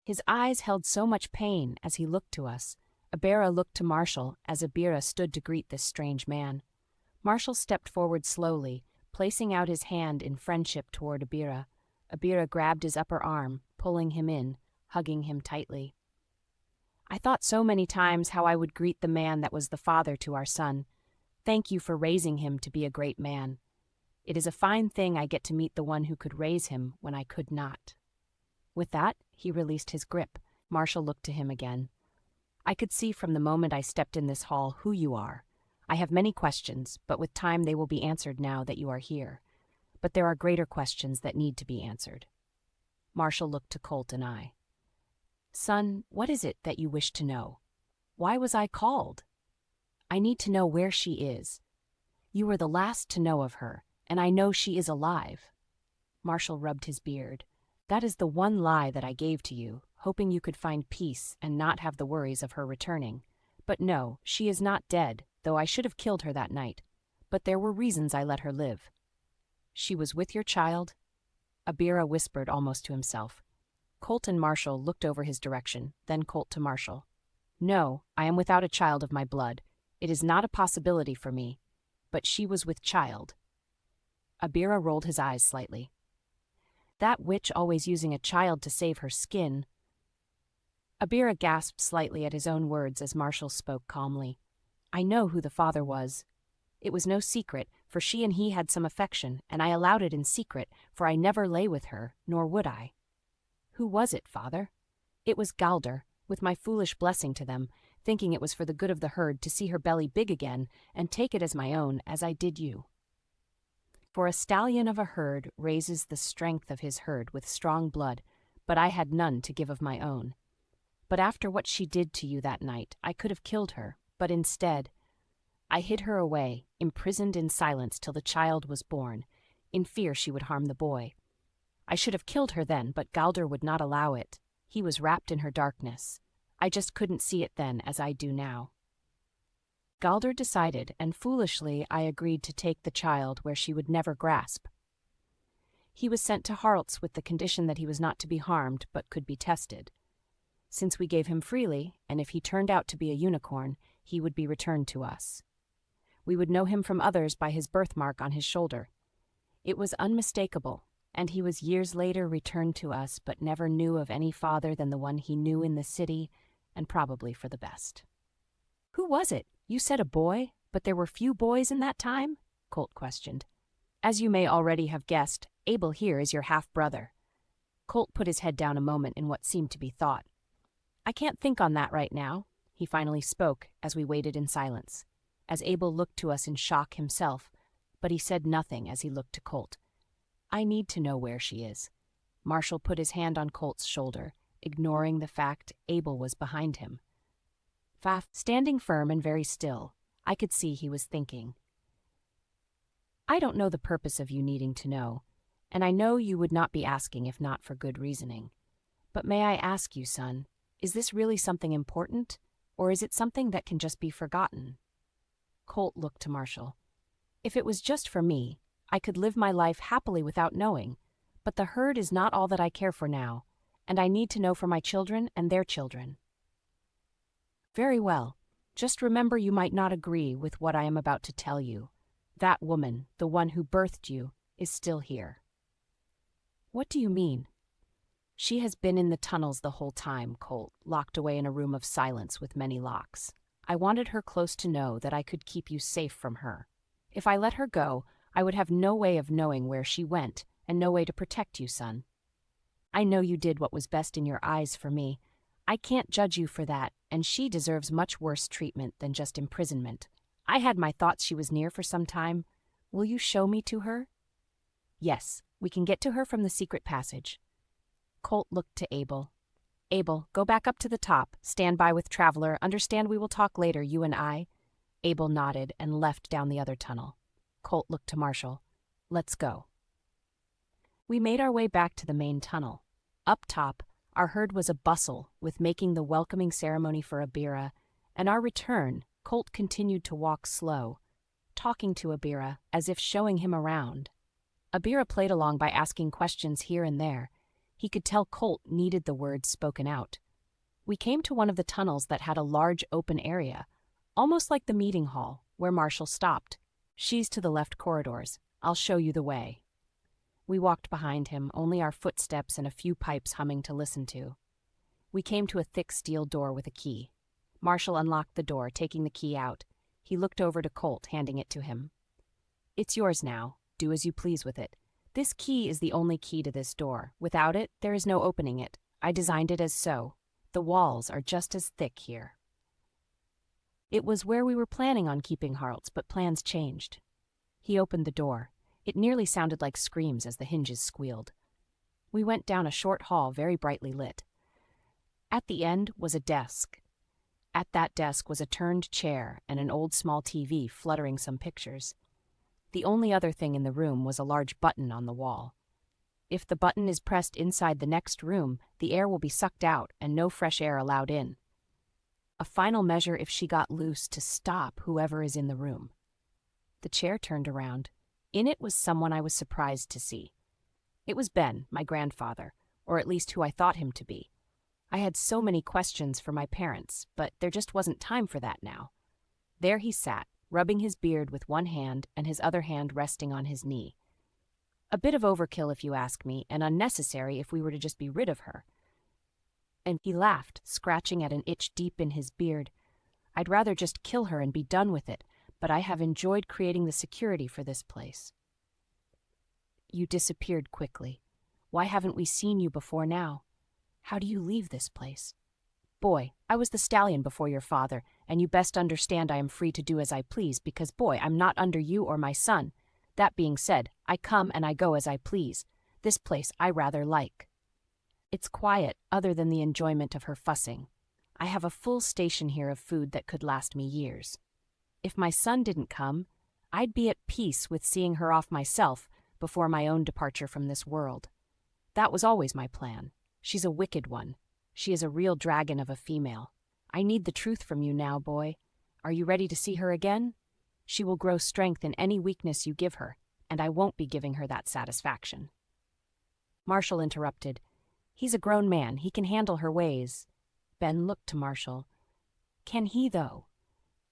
His eyes held so much pain as he looked to us. Abera looked to Marshall as Abira stood to greet this strange man. Marshall stepped forward slowly, placing out his hand in friendship toward Abira. Abira grabbed his upper arm, pulling him in, hugging him tightly. I thought so many times how I would greet the man that was the father to our son. Thank you for raising him to be a great man. It is a fine thing I get to meet the one who could raise him when I could not. With that, he released his grip. Marshall looked to him again. I could see from the moment I stepped in this hall who you are. I have many questions, but with time they will be answered now that you are here. But there are greater questions that need to be answered. Marshall looked to Colt and I. Son, what is it that you wish to know? Why was I called? I need to know where she is. You were the last to know of her, and I know she is alive. Marshall rubbed his beard. That is the one lie that I gave to you, hoping you could find peace and not have the worries of her returning. But no, she is not dead, though I should have killed her that night. But there were reasons I let her live. She was with your child? Abira whispered almost to himself. Colt and Marshall looked over his direction, then Colt to Marshall. No, I am without a child of my blood. It is not a possibility for me. But she was with child. Abira rolled his eyes slightly. That witch always using a child to save her skin. Abira gasped slightly at his own words as Marshall spoke calmly. I know who the father was. It was no secret, for she and he had some affection, and I allowed it in secret, for I never lay with her, nor would I. Who was it, father? It was Galder, with my foolish blessing to them, thinking it was for the good of the herd to see her belly big again, and take it as my own, as I did you. For a stallion of a herd raises the strength of his herd with strong blood, but I had none to give of my own. But after what she did to you that night, I could have killed her, but instead, I hid her away, imprisoned in silence till the child was born, in fear she would harm the boy. I should have killed her then, but Galder would not allow it. He was wrapped in her darkness. I just couldn't see it then as I do now. Galder decided, and foolishly I agreed to take the child where she would never grasp. He was sent to Harlt's with the condition that he was not to be harmed, but could be tested. Since we gave him freely, and if he turned out to be a unicorn, he would be returned to us. We would know him from others by his birthmark on his shoulder. It was unmistakable, and he was years later returned to us, but never knew of any father than the one he knew in the city, and probably for the best. Who was it? You said a boy, but there were few boys in that time? Colt questioned. As you may already have guessed, Abel here is your half-brother. Colt put his head down a moment in what seemed to be thought. I can't think on that right now, he finally spoke as we waited in silence, as Abel looked to us in shock himself, but he said nothing as he looked to Colt. I need to know where she is. Marshall put his hand on Colt's shoulder, ignoring the fact Abel was behind him. Faf, standing firm and very still, I could see he was thinking. I don't know the purpose of you needing to know, and I know you would not be asking if not for good reasoning. But may I ask you, son, is this really something important, or is it something that can just be forgotten? Colt looked to Marshall. If it was just for me, I could live my life happily without knowing, but the herd is not all that I care for now, and I need to know for my children and their children. Very well. Just remember you might not agree with what I am about to tell you. That woman, the one who birthed you, is still here. What do you mean? She has been in the tunnels the whole time, Colt, locked away in a room of silence with many locks. I wanted her close to know that I could keep you safe from her. If I let her go, I would have no way of knowing where she went, and no way to protect you, son. I know you did what was best in your eyes for me. I can't judge you for that, and she deserves much worse treatment than just imprisonment. I had my thoughts she was near for some time. Will you show me to her? Yes, we can get to her from the secret passage. Colt looked to Abel. Abel, go back up to the top. Stand by with Traveler. Understand we will talk later, you and I? Abel nodded and left down the other tunnel. Colt looked to Marshall. Let's go. We made our way back to the main tunnel. Up top, our herd was a bustle with making the welcoming ceremony for Abira, and our return, Colt continued to walk slow, talking to Abira as if showing him around. Abira played along by asking questions here and there. He could tell Colt needed the words spoken out. We came to one of the tunnels that had a large open area, almost like the meeting hall, where Marshall stopped. "She's to the left corridors. I'll show you the way." We walked behind him, only our footsteps and a few pipes humming to listen to. We came to a thick steel door with a key. Marshall unlocked the door, taking the key out. He looked over to Colt, handing it to him. "It's yours now. Do as you please with it. This key is the only key to this door. Without it, there is no opening it. I designed it as so. The walls are just as thick here." It was where we were planning on keeping Harlt's, but plans changed. He opened the door. It nearly sounded like screams as the hinges squealed. We went down a short hall, very brightly lit. At the end was a desk. At that desk was a turned chair and an old small TV fluttering some pictures. The only other thing in the room was a large button on the wall. If the button is pressed inside the next room, the air will be sucked out and no fresh air allowed in. A final measure if she got loose to stop whoever is in the room. The chair turned around. In it was someone I was surprised to see. It was Ben, my grandfather, or at least who I thought him to be. I had so many questions for my parents, but there just wasn't time for that now. There he sat, rubbing his beard with one hand and his other hand resting on his knee. A bit of overkill if you ask me, and unnecessary if we were to just be rid of her. And he laughed, scratching at an itch deep in his beard. I'd rather just kill her and be done with it, but I have enjoyed creating the security for this place. You disappeared quickly. Why haven't we seen you before now? How do you leave this place? Boy, I was the stallion before your father, and you best understand I am free to do as I please because, boy, I'm not under you or my son. That being said, I come and I go as I please. This place I rather like. It's quiet, other than the enjoyment of her fussing. I have a full station here of food that could last me years. If my son didn't come, I'd be at peace with seeing her off myself before my own departure from this world. That was always my plan. She's a wicked one. She is a real dragon of a female. I need the truth from you now, boy. Are you ready to see her again? She will grow strength in any weakness you give her, and I won't be giving her that satisfaction." Marshall interrupted. "He's a grown man. He can handle her ways." Ben looked to Marshall. "Can he, though?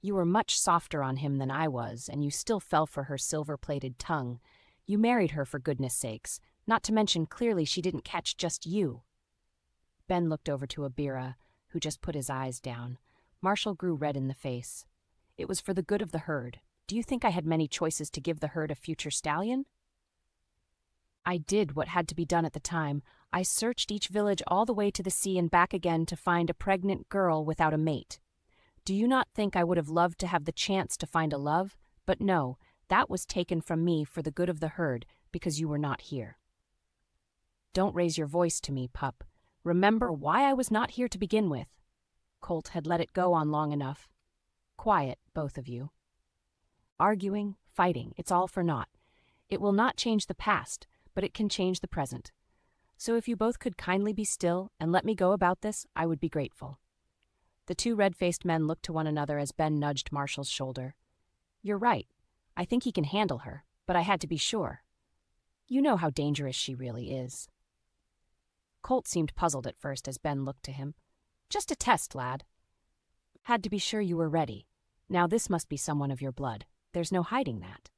You were much softer on him than I was, and you still fell for her silver-plated tongue. You married her for goodness sakes, not to mention clearly she didn't catch just you." Ben looked over to Abira, who just put his eyes down. Marshall grew red in the face. "It was for the good of the herd. Do you think I had many choices to give the herd a future stallion?" "I did what had to be done at the time. I searched each village all the way to the sea and back again to find a pregnant girl without a mate. Do you not think I would have loved to have the chance to find a love? But no, that was taken from me for the good of the herd because you were not here." "Don't raise your voice to me, pup. Remember why I was not here to begin with." Colt had let it go on long enough. "Quiet, both of you. Arguing, fighting, it's all for naught. It will not change the past, but it can change the present. So if you both could kindly be still and let me go about this, I would be grateful." The two red-faced men looked to one another as Ben nudged Marshall's shoulder. "You're right. I think he can handle her, but I had to be sure. You know how dangerous she really is." Colt seemed puzzled at first as Ben looked to him. "Just a test, lad." "Had to be sure you were ready. Now this must be someone of your blood. There's no hiding that."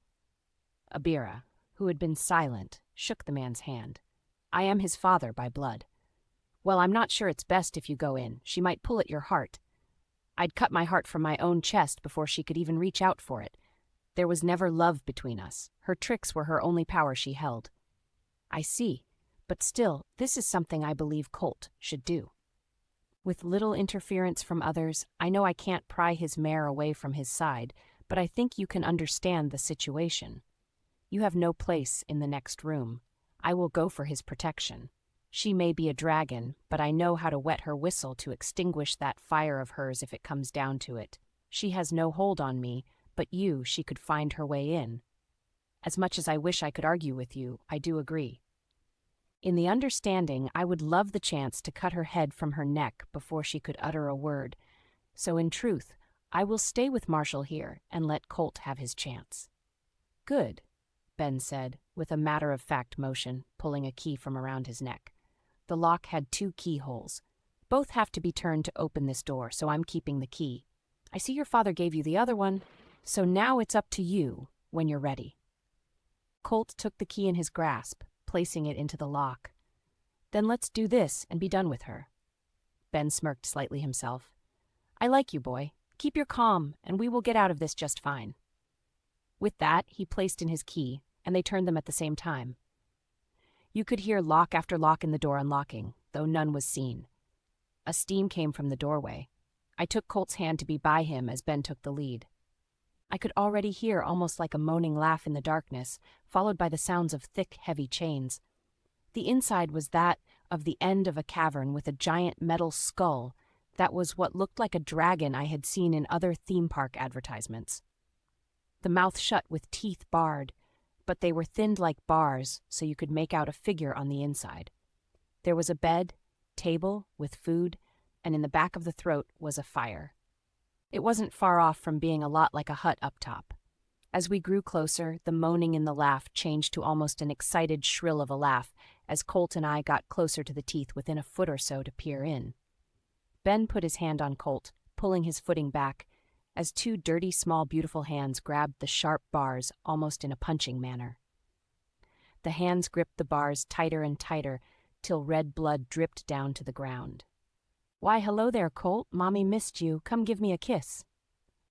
Abira, who had been silent, shook the man's hand. "I am his father by blood." "Well, I'm not sure it's best if you go in. She might pull at your heart." "I'd cut my heart from my own chest before she could even reach out for it. There was never love between us. Her tricks were her only power she held." "I see. But still, this is something I believe Colt should do. With little interference from others, I know I can't pry his mare away from his side, but I think you can understand the situation. You have no place in the next room. I will go for his protection. She may be a dragon, but I know how to wet her whistle to extinguish that fire of hers if it comes down to it. She has no hold on me, but she could find her way in. As much as I wish I could argue with you, I do agree. In the understanding, I would love the chance to cut her head from her neck before she could utter a word. So in truth, I will stay with Marshall here and let Colt have his chance." "Good," Ben said, with a matter-of-fact motion, pulling a key from around his neck. The lock had 2 keyholes. Both have to be turned to open this door, so I'm keeping the key. I see your father gave you the other one, so now it's up to you when you're ready. Colt took the key in his grasp, placing it into the lock. Then let's do this and be done with her. Ben smirked slightly himself. I like you, boy. Keep your calm, and we will get out of this just fine. With that, he placed in his key, and they turned them at the same time. You could hear lock after lock in the door unlocking, though none was seen. A steam came from the doorway. I took Colt's hand to be by him as Ben took the lead. I could already hear almost like a moaning laugh in the darkness, followed by the sounds of thick, heavy chains. The inside was that of the end of a cavern with a giant metal skull that was what looked like a dragon I had seen in other theme park advertisements. The mouth shut with teeth barred, but they were thinned like bars so you could make out a figure on the inside. There was a bed, table with food, and in the back of the throat was a fire. It wasn't far off from being a lot like a hut up top. As we grew closer, the moaning in the laugh changed to almost an excited shrill of a laugh as Colt and I got closer to the teeth within a foot or so to peer in. Ben put his hand on Colt, pulling his footing back, as 2 dirty, small, beautiful hands grabbed the sharp bars almost in a punching manner. The hands gripped the bars tighter and tighter till red blood dripped down to the ground. Why, hello there, Colt. Mommy missed you. Come give me a kiss.